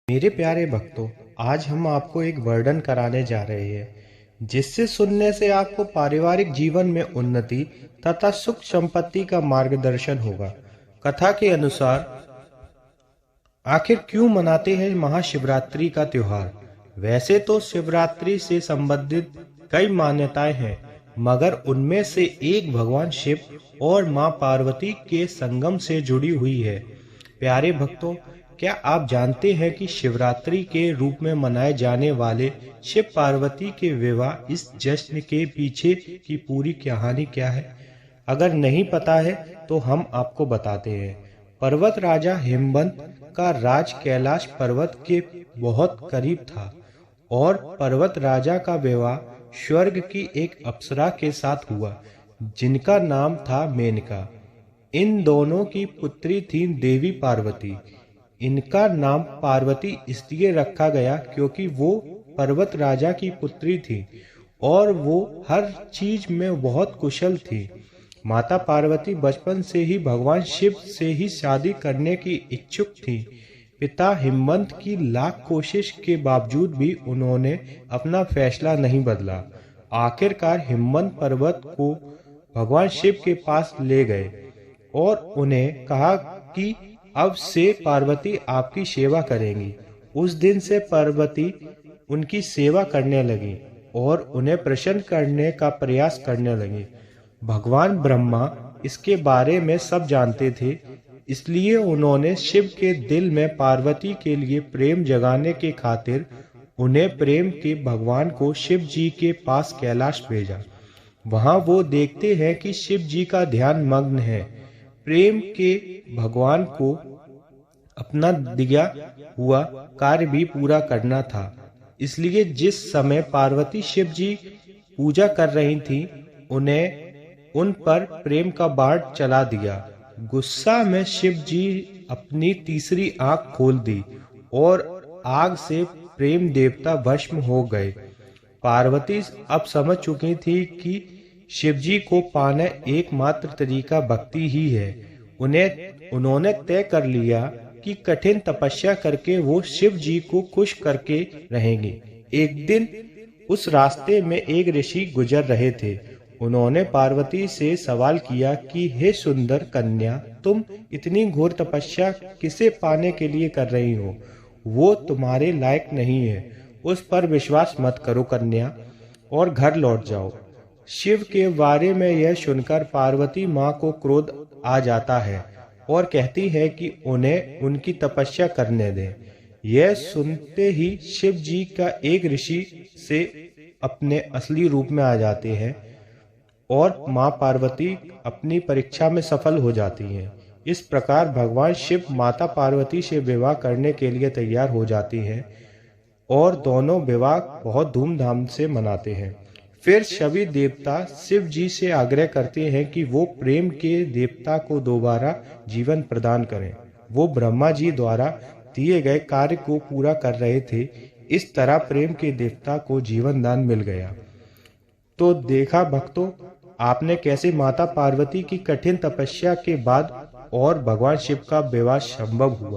मेरे प्यारे भक्तों, आज हम आपको एक वर्णन कराने जा रहे हैं जिससे सुनने से आपको पारिवारिक जीवन में उन्नति तथा सुख संपत्ति का मार्गदर्शन होगा। कथा के अनुसार आखिर क्यों मनाते हैं महाशिवरात्रि का त्योहार? वैसे तो शिवरात्रि से संबंधित कई मान्यताएं हैं, मगर उनमें से एक भगवान शिव और मां पार्वती के संगम से जुड़ी हुई है। प्यारे भक्तों, क्या आप जानते हैं कि शिवरात्रि के रूप में मनाए जाने वाले शिव पार्वती के विवाह इस जश्न के पीछे की पूरी कहानी क्या है? अगर नहीं पता है तो हम आपको बताते हैं। पर्वत राजा हिमवंत का राज कैलाश पर्वत के बहुत करीब था और पर्वत राजा का विवाह स्वर्ग की एक अप्सरा के साथ हुआ जिनका नाम था मेनका। इन दोनों की पुत्री थी देवी पार्वती। इनका नाम पार्वती इसलिए रखा गया क्योंकि वो पर्वत राजा की पुत्री थी और वो हर चीज में बहुत कुशल थी। माता पार्वती बचपन से ही भगवान शिव से ही शादी करने की इच्छुक थी। पिता हिमवंत की लाख कोशिश के बावजूद भी उन्होंने अपना फैसला नहीं बदला। आखिरकार हिमवंत पर्वत को भगवान शिव के पास ले गए और उन्हें कहा कि अब से पार्वती आपकी सेवा करेंगी। उस दिन से पार्वती उनकी सेवा करने लगी और उन्हें प्रसन्न करने का प्रयास करने लगी। भगवान ब्रह्मा इसके बारे में सब जानते थे, इसलिए उन्होंने शिव के दिल में पार्वती के लिए प्रेम जगाने के खातिर उन्हें प्रेम के भगवान को शिव जी के पास कैलाश भेजा। वहां वो देखते हैं कि शिव जी का ध्यान मग्न है। प्रेम के भगवान को अपना दिया हुआ कार्य भी पूरा करना था, इसलिए जिस समय पार्वती शिव जी पूजा कर रही थी उन्हें उन पर प्रेम का बाढ़ चला दिया। गुस्सा में शिव जी अपनी तीसरी आंख खोल दी और आग से प्रेम देवता भस्म हो गए। पार्वती अब समझ चुकी थी कि शिवजी को पाना एकमात्र तरीका भक्ति ही है। उन्होंने तय कर लिया कि कठिन तपस्या करके वो शिव जी को खुश करके रहेंगे। एक दिन उस रास्ते में एक ऋषि गुजर रहे थे। उन्होंने पार्वती से सवाल किया कि हे सुंदर कन्या, तुम इतनी घोर तपस्या किसे पाने के लिए कर रही हो? वो तुम्हारे लायक नहीं है। उस पर विश्वास मत करो कन्या और घर लौट जाओ। शिव के बारे में यह सुनकर पार्वती माँ को क्रोध आ जाता है और कहती है कि उन्हें उनकी तपस्या करने दें। यह सुनते ही शिव जी का एक ऋषि से अपने असली रूप में आ जाते हैं और माँ पार्वती अपनी परीक्षा में सफल हो जाती हैं। इस प्रकार भगवान शिव माता पार्वती से विवाह करने के लिए तैयार हो जाती हैं और दोनों विवाह बहुत धूमधाम से मनाते हैं। फिर सभी देवता शिव जी से आग्रह करते हैं कि वो प्रेम के देवता को दोबारा जीवन प्रदान करें। वो ब्रह्मा जी द्वारा दिए गए कार्य को पूरा कर रहे थे। इस तरह प्रेम के देवता को जीवन दान मिल गया। तो देखा भक्तों, आपने कैसे माता पार्वती की कठिन तपस्या के बाद और भगवान शिव का विवाह संभव हुआ।